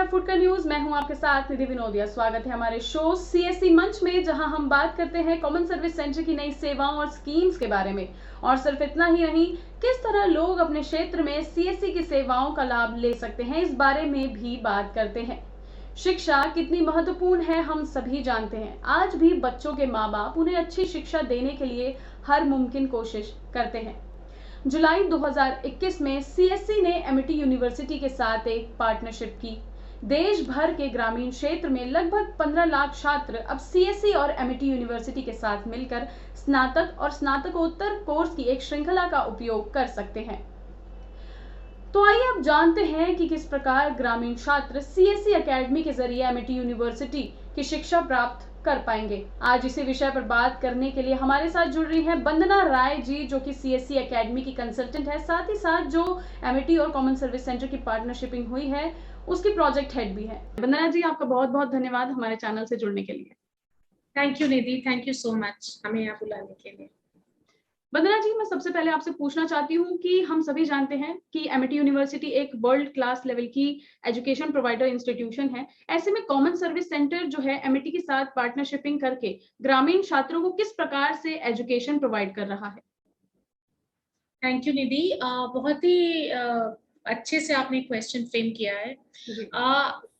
है फूड का न्यूज। मैं हूं आपके साथ निधि विनोदिया। स्वागत है हमारे शो सीएससी मंच में, जहां हम बात करते हैं कॉमन सर्विस सेंटर की नई सेवाओं और स्कीम्स के बारे में। और सिर्फ इतना ही नहीं, किस तरह लोग अपने क्षेत्र में सीएससी की सेवाओं का लाभ ले सकते हैं, इस बारे में भी बात करते हैं। शिक्षा कितनी महत्वपूर्ण है हम सभी जानते हैं। आज भी बच्चों के माँ बाप उन्हें अच्छी शिक्षा देने के लिए हर मुमकिन कोशिश करते हैं। जुलाई 2021 में सीएससी ने एमिटी यूनिवर्सिटी के साथ एक पार्टनरशिप की। देश भर के ग्रामीण क्षेत्र में लगभग 15 लाख छात्र अब सीएससी और एमिटी यूनिवर्सिटी के साथ मिलकर स्नातक और स्नातकोत्तर कोर्स की एक श्रृंखला का उपयोग कर सकते हैं। तो आइए अब जानते हैं कि किस प्रकार ग्रामीण छात्र सीएससी एकेडमी के जरिए एमिटी यूनिवर्सिटी की शिक्षा प्राप्त कर पाएंगे। आज इसी विषय पर बात करने के लिए हमारे साथ जुड़ रही हैं वंदना राय जी, जो कि सीएससी एकेडमी की कंसल्टेंट है, साथ ही साथ जो एमिटी और कॉमन सर्विस सेंटर की पार्टनरशिपिंग हुई है उसकी प्रोजेक्ट हेड भी है। वंदना जी, आपका बहुत बहुत धन्यवाद हमारे चैनल से जुड़ने के लिए। Thank you Nidhi, thank you so much हमें यहाँ बुलाने के लिए। वंदना जी, मैं सबसे पहले आपसे पूछना चाहती हूँ कि हम सभी जानते हैं कि एमिटी यूनिवर्सिटी एक वर्ल्ड क्लास लेवल की एजुकेशन प्रोवाइडर इंस्टीट्यूशन है। ऐसे में कॉमन सर्विस सेंटर जो है एमिटी के साथ पार्टनरशिपिंग करके ग्रामीण छात्रों को किस प्रकार से एजुकेशन प्रोवाइड कर रहा है? थैंक यू निधि, बहुत ही अच्छे से आपने क्वेश्चन फ्रेम किया है।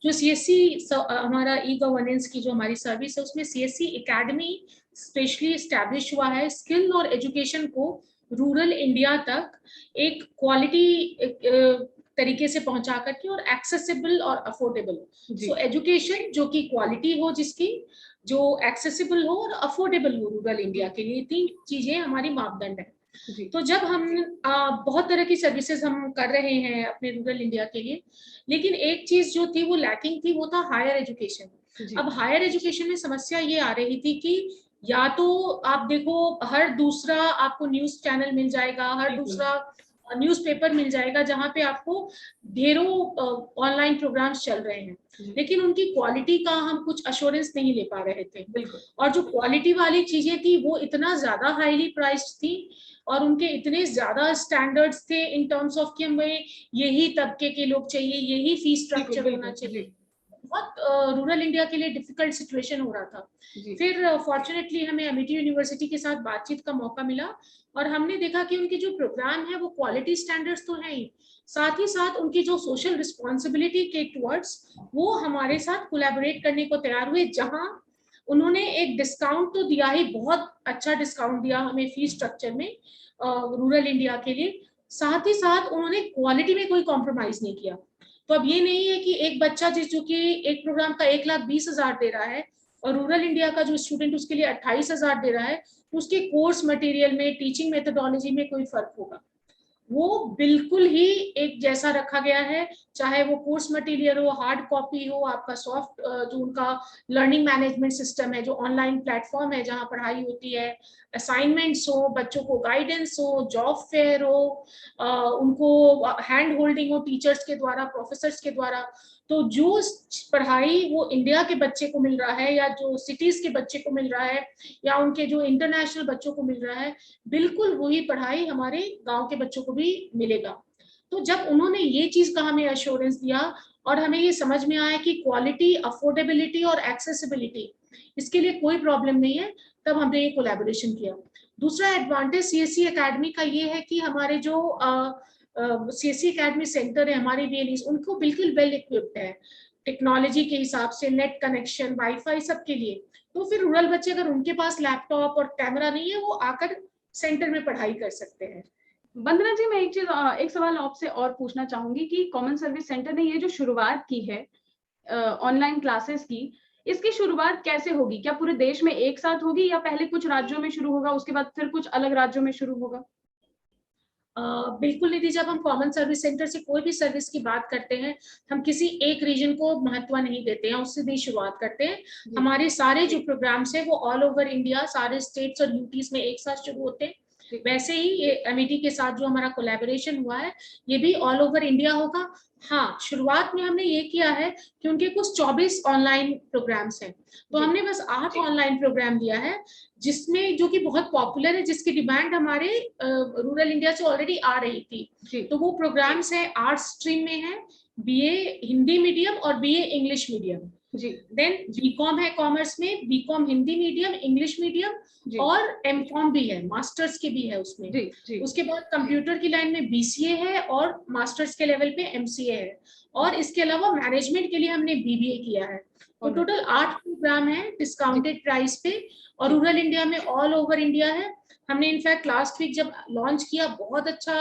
जो सीएससी हमारा ई गवर्नेंस की जो हमारी सर्विस है, उसमें सीएससी एकेडमी स्पेशली एस्टैब्लिश हुआ है स्किल और एजुकेशन को रूरल इंडिया तक एक क्वालिटी तरीके से पहुंचा करके और एक्सेसिबल और अफोर्डेबल। सो एजुकेशन जो कि क्वालिटी हो, जिसकी जो एक्सेसिबल हो और अफोर्डेबल हो रूरल इंडिया के लिए, तीन चीजें हमारी मापदंड है। तो जब हम बहुत तरह की सर्विसेज हम कर रहे हैं अपने रूरल इंडिया के लिए, लेकिन एक चीज जो थी वो लैकिंग थी, वो था हायर एजुकेशन। अब हायर एजुकेशन में समस्या ये आ रही थी कि या तो आप देखो हर दूसरा आपको न्यूज चैनल मिल जाएगा, हर दूसरा न्यूज़पेपर मिल जाएगा जहां पे आपको ढेरों ऑनलाइन प्रोग्राम्स चल रहे हैं, लेकिन उनकी क्वालिटी का हम कुछ अश्योरेंस नहीं ले पा रहे थे। और जो क्वालिटी वाली चीजें थी वो इतना ज्यादा हाईली प्राइस्ड थी और उनके इतने ज्यादा स्टैंडर्ड्स थे इन टर्म्स ऑफ कि हमें यही तबके के लोग चाहिए, यही फीस स्ट्रक्चर होना चाहिए। बहुत रूरल इंडिया के लिए डिफिकल्ट सिचुएशन हो रहा था। फिर फॉर्चुनेटली हमें एमिटी यूनिवर्सिटी के साथ बातचीत का मौका मिला और हमने देखा कि उनके जो प्रोग्राम है वो क्वालिटी स्टैंडर्ड्स तो हैं ही, साथ ही साथ उनकी जो सोशल रिस्पॉन्सिबिलिटी के टुवर्ड्स वो हमारे साथ कोलैबोरेट करने को तैयार हुए, जहां उन्होंने एक डिस्काउंट तो दिया ही, बहुत अच्छा डिस्काउंट दिया हमें फीस स्ट्रक्चर में रूरल इंडिया के लिए। साथ ही साथ उन्होंने क्वालिटी में कोई कॉम्प्रोमाइज नहीं किया। तो अब ये नहीं है कि एक बच्चा जो कि एक प्रोग्राम का 1,20,000 दे रहा है और रूरल इंडिया का जो स्टूडेंट उसके लिए 28,000 दे रहा है, तो उसके कोर्स मटेरियल में, टीचिंग मेथोडोलॉजी में कोई फर्क होगा? वो बिल्कुल ही एक जैसा रखा गया है, चाहे वो कोर्स मटेरियल हो, हार्ड कॉपी हो, आपका सॉफ्ट जो उनका लर्निंग मैनेजमेंट सिस्टम है, जो ऑनलाइन प्लेटफॉर्म है जहां पढ़ाई होती है, असाइनमेंट्स हो, बच्चों को गाइडेंस हो, जॉब फेयर हो, उनको हैंड होल्डिंग हो टीचर्स के द्वारा, प्रोफेसर्स के द्वारा। तो जो पढ़ाई वो इंडिया के बच्चे को मिल रहा है या जो सिटीज के बच्चे को मिल रहा है या उनके जो इंटरनेशनल बच्चों को मिल रहा है, बिल्कुल वही पढ़ाई हमारे गांव के बच्चों को भी मिलेगा। तो जब उन्होंने ये चीज का हमें एश्योरेंस दिया और हमें ये समझ में आया कि क्वालिटी, अफोर्डेबिलिटी और एक्सेसिबिलिटी, इसके लिए कोई प्रॉब्लम नहीं है, तब हमने ये कोलैबोरेशन किया। दूसरा एडवांटेज सीएससी एकेडमी का ये है कि हमारे जो सीएससी एकेडमी सेंटर है, हमारे बीएलईज, उनको बिल्कुल वेल इक्विप्ड है टेक्नोलॉजी के हिसाब से, नेट कनेक्शन, वाईफाई सबके लिए। तो फिर रूरल बच्चे अगर उनके पास लैपटॉप और कैमरा नहीं है, वो आकर सेंटर में पढ़ाई कर सकते हैं। वंदना जी, मैं एक सवाल आपसे और पूछना चाहूंगी कि कॉमन सर्विस सेंटर ने ये जो शुरुआत की है ऑनलाइन क्लासेस की, इसकी शुरुआत कैसे होगी? क्या पूरे देश में एक साथ होगी या पहले कुछ राज्यों में शुरू होगा, उसके बाद फिर कुछ अलग राज्यों में शुरू होगा? बिल्कुल निधि, जब हम कॉमन सर्विस सेंटर से कोई भी सर्विस की बात करते हैं, हम किसी एक रीजन को महत्व नहीं देते हैं, उससे भी शुरुआत करते हैं। हमारे सारे जो प्रोग्राम्स हैं वो ऑल ओवर इंडिया, सारे स्टेट्स और यूटीज में एक साथ शुरू होते हैं। वैसे ही ये एमिटी के साथ जो हमारा कोलैबोरेशन हुआ है, ये भी ऑल ओवर इंडिया होगा। हाँ, शुरुआत में हमने ये किया है कि उनके कुछ 24 ऑनलाइन प्रोग्राम्स हैं, तो हमने बस 8 ऑनलाइन प्रोग्राम दिया है, जिसमें जो कि बहुत पॉपुलर है, जिसकी डिमांड हमारे रूरल इंडिया से ऑलरेडी आ रही थी। तो वो प्रोग्राम्स है आर्ट्स स्ट्रीम में है, बीए हिंदी मीडियम और बीए इंग्लिश मीडियम जी देन बीकॉम है कॉमर्स में, BCom Hindi medium, English medium जी और एमकॉम भी है, मास्टर्स के भी है उसमें। जी जी उसके बाद कंप्यूटर की लाइन में बीसीए है और मास्टर्स के लेवल पे एमसीए है, और इसके अलावा मैनेजमेंट के लिए हमने बीबीए किया है। तो Alright. टोटल 8 प्रोग्राम है डिस्काउंटेड प्राइस पे, और जी। रूरल इंडिया में ऑल ओवर इंडिया है। हमने इनफैक्ट लास्ट वीक जब लॉन्च किया, बहुत अच्छा,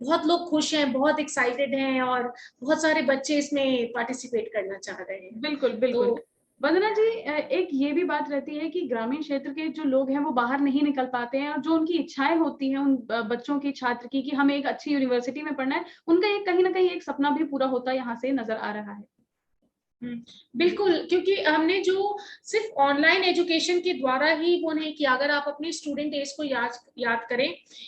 बहुत लोग खुश हैं, बहुत एक्साइटेड हैं, और बहुत सारे बच्चे इसमें पार्टिसिपेट करना चाह रहे हैं। बिल्कुल बिल्कुल। तो वंदना जी, एक ये भी बात रहती है कि ग्रामीण क्षेत्र के जो लोग हैं वो बाहर नहीं निकल पाते हैं, और जो उनकी इच्छाएं होती हैं उन बच्चों की, छात्र की, कि हमें एक अच्छी यूनिवर्सिटी में पढ़ना है, उनका एक कहीं ना कहीं एक सपना भी पूरा होता है यहाँ से नजर आ रहा है। बिल्कुल, क्योंकि हमने जो सिर्फ ऑनलाइन एजुकेशन के द्वारा ही वो नहीं किया। अगर आप अपनी स्टूडेंट डेज को याद करें,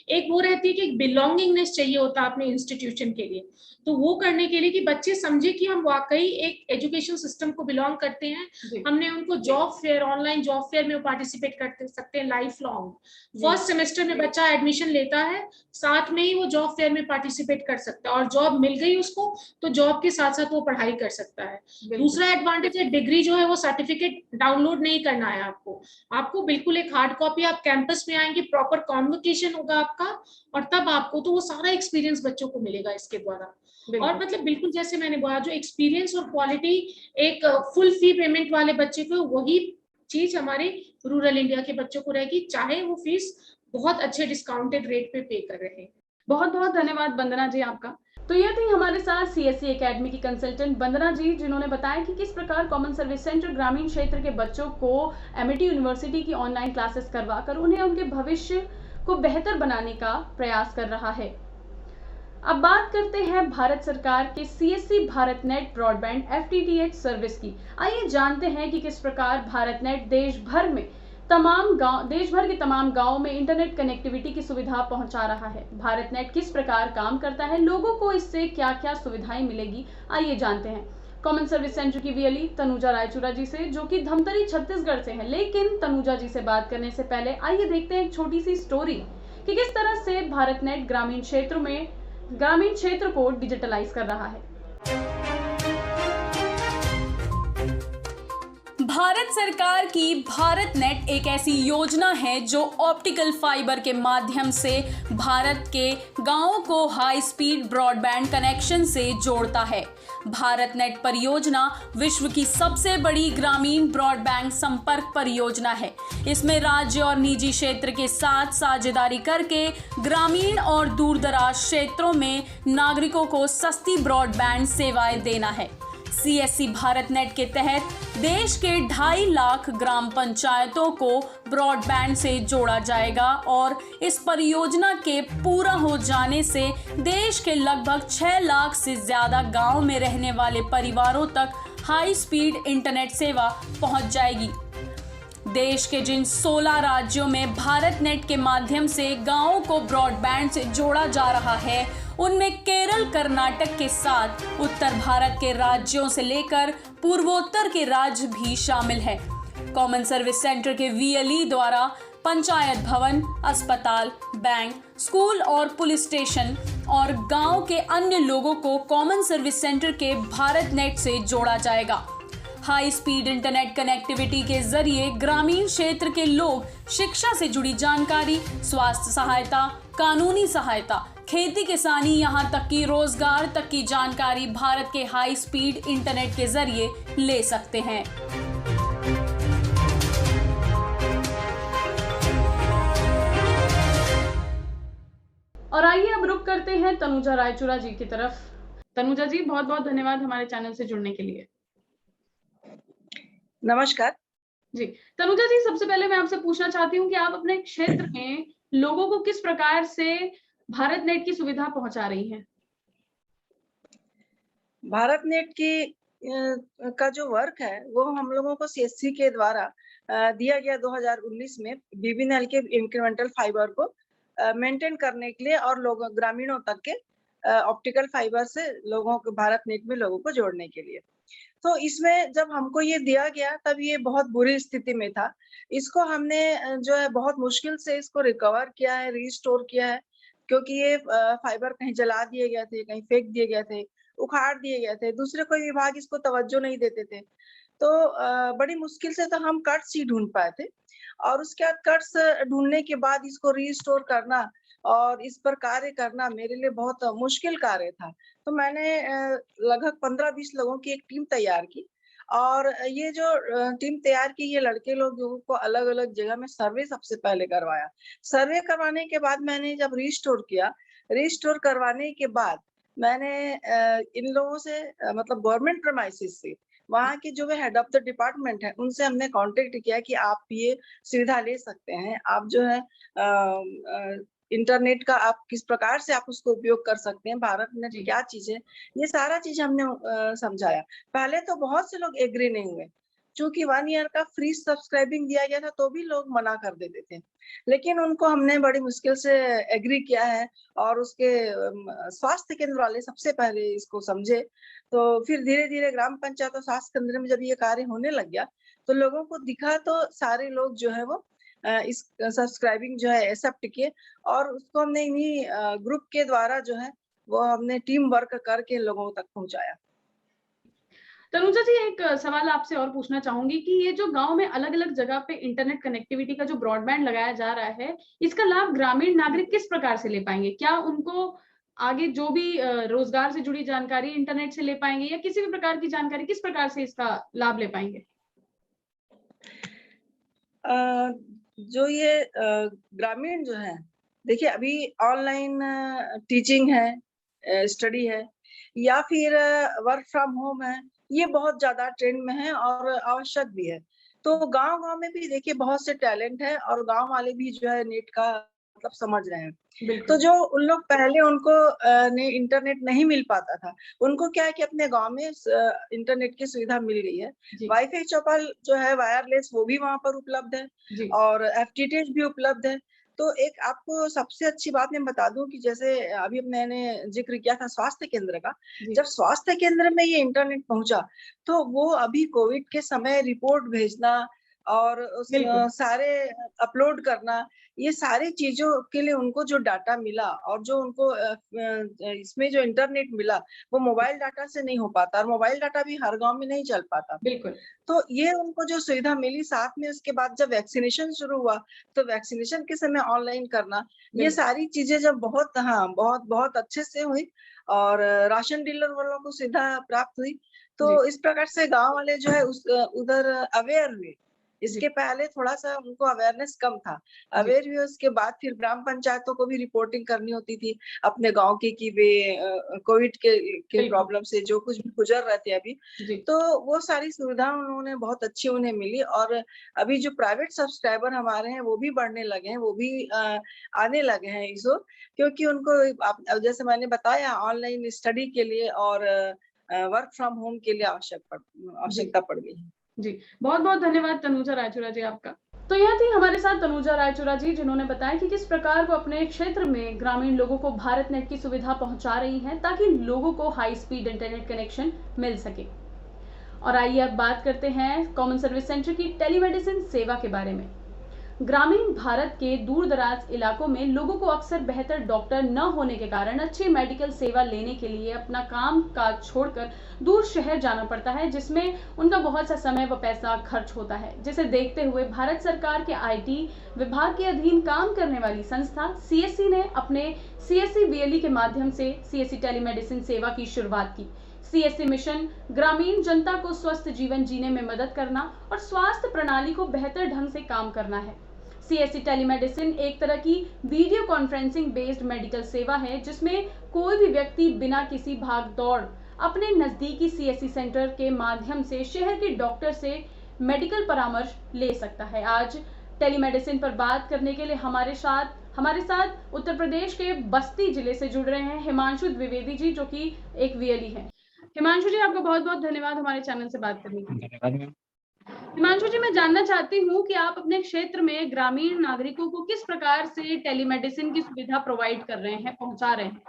एक वो रहती है कि बिलोंगिंगनेस चाहिए होता है अपने इंस्टीट्यूशन के लिए, तो वो करने के लिए कि बच्चे समझे कि हम वाकई एक एजुकेशन सिस्टम को बिलोंग करते हैं, जी हमने उनको job fair, online job fair में पार्टिसिपेट कर सकते हैं लाइफ लॉन्ग। जी फर्स्ट सेमेस्टर में बच्चा एडमिशन लेता है, साथ में ही वो जॉब फेयर में पार्टिसिपेट कर सकता है, और जॉब मिल गई उसको तो जॉब के साथ साथ वो पढ़ाई कर सकता है। बिल्कुल दूसरा एडवांटेज है, डिग्री जो है वो सर्टिफिकेट डाउनलोड नहीं करना है आपको, आपको बिल्कुल एक हार्ड कॉपी, आप कैंपस में आएंगे, प्रॉपर कॉन्वोकेशन होगा आपका, और तब आपको तो वो सारा एक्सपीरियंस बच्चों को मिलेगा इसके द्वारा। और बिल्कुल मतलब बिल्कुल जैसे मैंने बोला, जो एक्सपीरियंस और क्वालिटी एक फुल फी पेमेंट वाले बच्चे को, वही चीज हमारे रूरल इंडिया के बच्चों को रहेगी, चाहे वो फीस बहुत अच्छे डिस्काउंटेड रेट पे पे कर रहे हैं। बहुत बहुत धन्यवाद वंदना जी आपका। तो यह थी हमारे साथ सीएससी एकेडमी की कंसल्टेंट वंदना जी, जिन्होंने बताया कि किस प्रकार कॉमन सर्विस सेंटर ग्रामीण क्षेत्र के बच्चों को एमिटी यूनिवर्सिटी की ऑनलाइन क्लासेस करवाकर उन्हें उनके भविष्य को बेहतर बनाने का प्रयास कर रहा है। अब बात करते हैं भारत सरकार के CSC Bharat net broadband FTTH service की। आइए जानते हैं कि किस प्रकार भारत नेट देश भर के तमाम गांवों में इंटरनेट कनेक्टिविटी की सुविधा पहुंचा रहा है। भारत नेट किस प्रकार काम करता है, लोगों को इससे क्या क्या सुविधाएं मिलेगी, आइए जानते हैं कॉमन सर्विस सेंटर की वीएलई तनुजा रायचूरा जी से, जो कि धमतरी छत्तीसगढ़ से हैं। लेकिन तनुजा जी से बात करने से पहले आइए देखते हैं एक छोटी सी स्टोरी कि किस तरह से भारत नेट ग्रामीण क्षेत्र को डिजिटलाइज कर रहा है। भारत सरकार की भारत नेट एक ऐसी योजना है जो ऑप्टिकल फाइबर के माध्यम से भारत के गांवों को हाई स्पीड ब्रॉडबैंड कनेक्शन से जोड़ता है। भारत नेट परियोजना विश्व की सबसे बड़ी ग्रामीण ब्रॉडबैंड संपर्क परियोजना है। इसमें राज्य और निजी क्षेत्र के साथ साझेदारी करके ग्रामीण और दूरदराज क्षेत्रों में नागरिकों को सस्ती ब्रॉडबैंड सेवाएं देना है। सीएससी भारत नेट के तहत देश के 2.5 लाख ग्राम पंचायतों को ब्रॉडबैंड से जोड़ा जाएगा, और इस परियोजना के पूरा हो जाने से देश के लगभग 6 लाख से ज्यादा गांव में रहने वाले परिवारों तक हाई स्पीड इंटरनेट सेवा पहुंच जाएगी। देश के जिन 16 राज्यों में भारत नेट के माध्यम से गांवों को ब्रॉडबैंड से जोड़ा जा रहा है, उनमें केरल, कर्नाटक के साथ उत्तर भारत के राज्यों से लेकर पूर्वोत्तर के राज्य भी शामिल हैं। कॉमन सर्विस सेंटर के वीएलई द्वारा पंचायत भवन, अस्पताल, बैंक, स्कूल और पुलिस स्टेशन और गांव के अन्य लोगों को कॉमन सर्विस सेंटर के भारत नेट से जोड़ा जाएगा। हाई स्पीड इंटरनेट कनेक्टिविटी के जरिए ग्रामीण क्षेत्र के लोग शिक्षा से जुड़ी जानकारी, स्वास्थ्य सहायता, कानूनी सहायता, खेती किसानी, यहाँ तक कि रोजगार तक की जानकारी भारत के हाई स्पीड इंटरनेट के जरिए ले सकते हैं। और आइए अब रुक करते हैं तनुजा रायचूरा जी की तरफ। तनुजा जी, बहुत बहुत धन्यवाद हमारे चैनल से जुड़ने के लिए। नमस्कार जी। तनुजा जी, सबसे पहले मैं आपसे पूछना चाहती हूँ कि आप अपने क्षेत्र में लोगों को किस प्रकार से भारत नेट की सुविधा पहुंचा रही हैं? भारत नेट की का जो वर्क है वो हम लोगों को सीएससी के द्वारा दिया गया 2019 में बीबीएनएल के इंक्रीमेंटल फाइबर को मेंटेन करने के लिए, और लोगों ग्रामीणों तक के ऑप्टिकल फाइबर से लोगों को भारत नेट में लोगों को जोड़ने के लिए। तो इसमें जब हमको ये दिया गया तब ये बहुत बुरी स्थिति में था। इसको हमने जो है बहुत मुश्किल से इसको रिकवर किया है, रिस्टोर किया है, क्योंकि ये फाइबर कहीं जला दिए गए थे, कहीं फेंक दिए गए थे। उखाड़ दिए गए थे, दूसरे कोई विभाग इसको तवज्जो नहीं देते थे। तो बड़ी मुश्किल से तो हम कट्स ही ढूंढ पाए थे, और उसके बाद कट्स ढूंढने के बाद इसको रीस्टोर करना और इस पर कार्य करना मेरे लिए बहुत मुश्किल कार्य था। तो मैंने लगभग 15-20 लोगों की एक टीम तैयार की, और ये जो टीम तैयार की, ये लड़के लोगों को अलग-अलग जगह में सर्वे सबसे पहले करवाया। सर्वे करवाने के बाद मैंने जब रीस्टोर किया, रीस्टोर करवाने के बाद मैंने इन लोगों से मतलब गवर्नमेंट प्रेमाइसेस से, वहाँ के जो हेड ऑफ द डिपार्टमेंट है, उनसे हमने कॉन्टेक्ट किया कि आप ये सुविधा ले सकते हैं। आप जो है इंटरनेट का आप किस प्रकार से आप उसको उपयोग कर सकते हैं, भारत नेट जी। क्या चीज़ है, ये सारा चीज़ हमने समझाया। पहले तो बहुत से लोग एग्री नहीं हुए, चूँकि 1 ईयर का फ्री सब्सक्राइबिंग दिया गया था, तो भी लोग मना कर देते थे। लेकिन उनको हमने बड़ी मुश्किल से एग्री किया है, और उसके स्वास्थ्य केंद्र वाले सबसे पहले इसको समझे। तो फिर धीरे-धीरे ग्राम पंचायत और स्वास्थ्य केंद्र में जब ये कार्य होने लग गया, तो लोगों को दिखा, तो सारे लोग जो है वो इस सब्सक्राइबिंग जो है एक्सेप्ट किए, और उसको हमने इन्हीं ग्रुप के द्वारा जो है वो हमने टीम वर्क करके लोगों तक पहुँचाया। तनुजा जी, एक सवाल आपसे और पूछना चाहूंगी कि ये जो गांव में अलग-अलग जगह पे इंटरनेट कनेक्टिविटी का जो ब्रॉडबैंड लगाया जा रहा है, इसका लाभ ग्रामीण नागरिक किस प्रकार से ले पाएंगे? क्या उनको आगे जो भी रोजगार से जुड़ी जानकारी इंटरनेट से ले पाएंगे, या किसी भी प्रकार की जानकारी किस प्रकार से इसका लाभ ले पाएंगे? अ, जो ये ग्रामीण जो है, देखिए अभी ऑनलाइन टीचिंग है, स्टडी है, या फिर वर्क फ्रॉम होम है, ये बहुत ज़्यादा ट्रेंड में है और आवश्यक भी है। तो गाँव-गाँव में भी देखिए बहुत से टैलेंट है, और गाँव वाले भी जो है नेट का मतलब समझ रहे हैं। तो बिल्कुल। जो उन लोग पहले उनको ने इंटरनेट नहीं मिल पाता था, उनको क्या है कि अपने गाँव में इंटरनेट की सुविधा मिल गई है। जी। वाईफाई चौपाल जो है वायरलेस, वो भी वहाँ पर उपलब्ध है, जी। और एफटीटीएच भी उपलब्ध है। तो एक आपको सबसे अच्छी बात मैं बता दूँ कि जैसे अभी मैंने ज़िक्र किया था स्वास्थ्य केंद्र का, जी। जब स्वास्थ्य केंद्र में ये इंटरनेट पहुँचा, तो वो अभी कोविड के समय रिपोर्ट भेजना और उस बिल्कुल। सारे अपलोड करना, ये सारी चीज़ों के लिए उनको जो डाटा मिला, और जो उनको इसमें जो इंटरनेट मिला, वो मोबाइल डाटा से नहीं हो पाता, और मोबाइल डाटा भी हर गाँव में नहीं चल पाता। बिल्कुल। तो ये उनको जो सुविधा मिली, साथ में उसके बाद जब वैक्सीनेशन शुरू हुआ, तो वैक्सीनेशन के समय ऑनलाइन करना, ये बिल्कुल। सारी चीज़ें जब बहुत अच्छे से हुई, और राशन डीलर वालों को सुविधा प्राप्त हुई, जी। तो इस प्रकार से गाँव वाले जो है उधर अवेयर हुए। जी। इसके पहले थोड़ा-सा उनको अवेयरनेस कम था। जी। अवेयर हुए, उसके बाद फिर ग्राम पंचायतों को भी रिपोर्टिंग करनी होती थी अपने गाँव की, कि वे कोविड के बिल्कुल। प्रॉब्लम से जो कुछ भी गुज़र रहे थे अभी, जी। तो वो सारी सुविधा उन्होंने बहुत अच्छी उन्हें मिली। और अभी जो प्राइवेट सब्सक्राइबर हमारे हैं, वो भी बढ़ने लगे हैं, वो भी आने लगे हैं इस ओर, क्योंकि उनको अब जैसे मैंने बताया, ऑनलाइन स्टडी के लिए और वर्क फ्रॉम होम के लिए आवश्यकता पड़ गई है। जी, बहुत-बहुत धन्यवाद तनुजा रायचुरा जी आपका। तो यह थी हमारे साथ तनुजा रायचुरा जी, जिन्होंने बताया कि किस प्रकार वो अपने क्षेत्र में ग्रामीण लोगों को भारत नेट की सुविधा पहुंचा रही हैं, ताकि लोगों को हाई स्पीड इंटरनेट कनेक्शन मिल सके। और आइए अब बात करते हैं कॉमन सर्विस सेंटर की टेलीमेडिसिन सेवा के बारे में। ग्रामीण भारत के दूर दराज इलाकों में लोगों को अक्सर बेहतर डॉक्टर न होने के कारण अच्छी मेडिकल सेवा लेने के लिए अपना काम काज छोड़कर दूर शहर जाना पड़ता है, जिसमें उनका बहुत सा समय व पैसा खर्च होता है। जिसे देखते हुए भारत सरकार के आईटी विभाग के अधीन काम करने वाली संस्था सीएससी ने अपने सीएससी वीएलई के माध्यम से सीएससी टेलीमेडिसिन सेवा की शुरुआत की। सीएससी मिशन ग्रामीण जनता को स्वस्थ जीवन जीने में मदद करना और स्वास्थ्य प्रणाली को बेहतर ढंग से काम करना है। सीएससी टेलीमेडिसिन एक तरह की वीडियो कॉन्फ्रेंसिंग बेस्ड मेडिकल सेवा है, जिसमें कोई भी व्यक्ति बिना किसी भाग दौड़ अपने नजदीकी सीएससी सेंटर के माध्यम से शहर के डॉक्टर से मेडिकल परामर्श ले सकता है। आज टेलीमेडिसिन पर बात करने के लिए हमारे साथ उत्तर प्रदेश के बस्ती जिले से जुड़ रहे हैं हिमांशु द्विवेदी जी, जो कि एक वीएलई है। हिमांशु जी, आपका बहुत-बहुत धन्यवाद हमारे चैनल से बात करने के लिए। धन्यवाद। हिमांशु जी, मैं जानना चाहती हूँ कि आप अपने क्षेत्र में ग्रामीण नागरिकों को किस प्रकार से टेलीमेडिसिन की सुविधा प्रोवाइड कर रहे हैं, पहुंचा रहे हैं?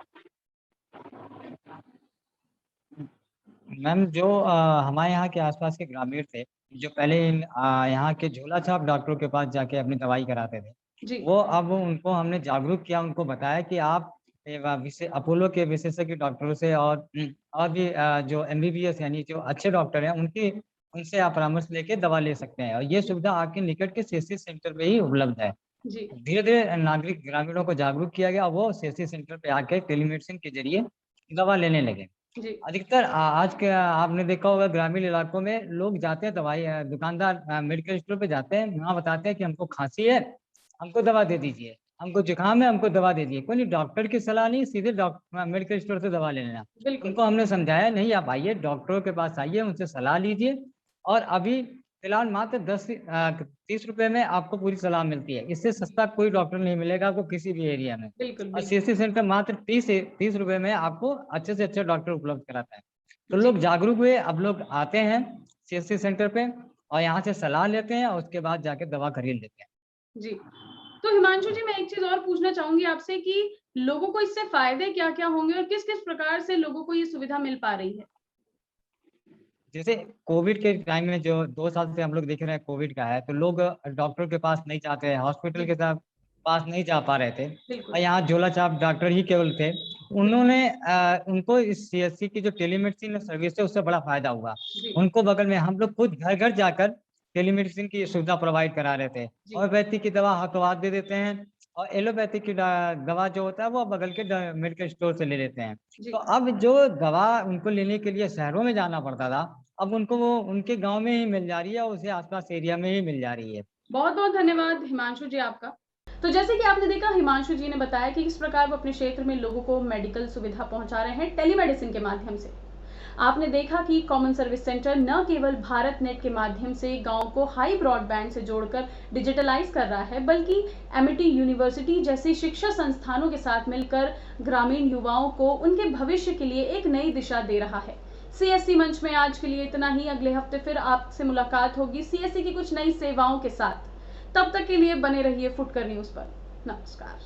मैम, जो हमारे यहाँ के आसपास के ग्रामीण थे, जो पहले यहाँ के झोला छाप डॉक्टरों के पास जाके अपनी दवाई कराते थे, जी। वो अब उनको हमने जागरूक किया, उनको बताया कि आप अपोलो के विशेषज्ञ डॉक्टरों से और भी जो एमबीबीएस यानी जो अच्छे डॉक्टर हैं उनसे आप परामर्श लेके दवा ले सकते हैं और ये सुविधा आपके निकट के सीएससी सेंटर पे ही उपलब्ध है। जी धीरे-धीरे नागरिक ग्रामीणों को जागरूक किया गया और वो सीएससी सेंटर पे आके टेलीमेडिसिन के जरिए दवा लेने लगे। जी अधिकतर आज के आपने देखा होगा ग्रामीण इलाकों में लोग जाते हैं दुकानदार मेडिकल स्टोर पे जाते हैं, वहाँ बताते हैं कि हमको खांसी है, हमको दवा दे दीजिए, हमको जुकाम है, हमको दवा दे दीजिए। कोई नहीं डॉक्टर की सलाह नहीं, सीधे मेडिकल स्टोर से दवा ले लेना। बिल्कुल उनको हमने समझाया नहीं आप आइए डॉक्टरों के पास आइए, उनसे सलाह लीजिए और अभी फिलहाल मात्र 30 रुपए में आपको पूरी सलाह मिलती है। इससे सस्ता कोई डॉक्टर नहीं मिलेगा आपको किसी भी एरिया में। बिल्कुल और बिल्कुल सीएससी सेंटर मात्र 30 रुपए में आपको अच्छे से अच्छे डॉक्टर उपलब्ध कराता है। तो जी। लोग जागरूक हुए, अब लोग आते हैं सीएससी सेंटर पे और यहाँ से सलाह लेते हैं और उसके बाद जाके दवा खरीद लेते हैं। जी तो हिमांशु जी मैं एक चीज और पूछना चाहूंगी आपसे कि लोगों को इससे फायदे क्या क्या होंगे और किस किस प्रकार से लोगों को ये सुविधा मिल पा रही है? जैसे कोविड के टाइम में जो 2 साल से हम लोग देख रहे हैं कोविड का है, तो लोग डॉक्टर के पास नहीं जाते हैं, हॉस्पिटल के पास नहीं जा पा रहे थे बिल्कुल और यहाँ झोला छाप डॉक्टर ही केवल थे। उन्होंने उनको इस सीएससी की जो टेलीमेडिसिन सर्विस है उससे बड़ा फायदा हुआ। जी उनको बगल में हम लोग खुद घर घर जाकर टेलीमेडिसिन की सुविधा प्रोवाइड करा रहे थे। जी। होम्योपैथी की दवा हाथों हाथ दे देते हैं और एलोपैथी की दवा जो होता है वो बगल के मेडिकल स्टोर से ले लेते हैं। जी तो अब जो दवा उनको लेने के लिए शहरों में जाना पड़ता था, अब उनको वो उनके गांव में ही मिल जा रही है, उसे आसपास एरिया में ही मिल जा रही है। बहुत बहुत धन्यवाद हिमांशु जी आपका। तो जैसे कि आपने देखा हिमांशु जी ने बताया कि किस प्रकार वो अपने क्षेत्र में लोगों को मेडिकल सुविधा पहुंचा रहे हैं टेलीमेडिसिन के माध्यम से। आपने देखा कि कॉमन सर्विस सेंटर न केवल भारत नेट के माध्यम से गांव को हाई ब्रॉडबैंड से जोड़कर डिजिटलाइज कर रहा है, बल्कि एमिटी यूनिवर्सिटी जैसी शिक्षा संस्थानों के साथ मिलकर ग्रामीण युवाओं को उनके भविष्य के लिए एक नई दिशा दे रहा है। सीएससी मंच में आज के लिए इतना ही। अगले हफ्ते फिर आपसे मुलाकात होगी सीएससी की कुछ नई सेवाओं के साथ। तब तक के लिए बने रहिए फुटकर न्यूज पर। नमस्कार।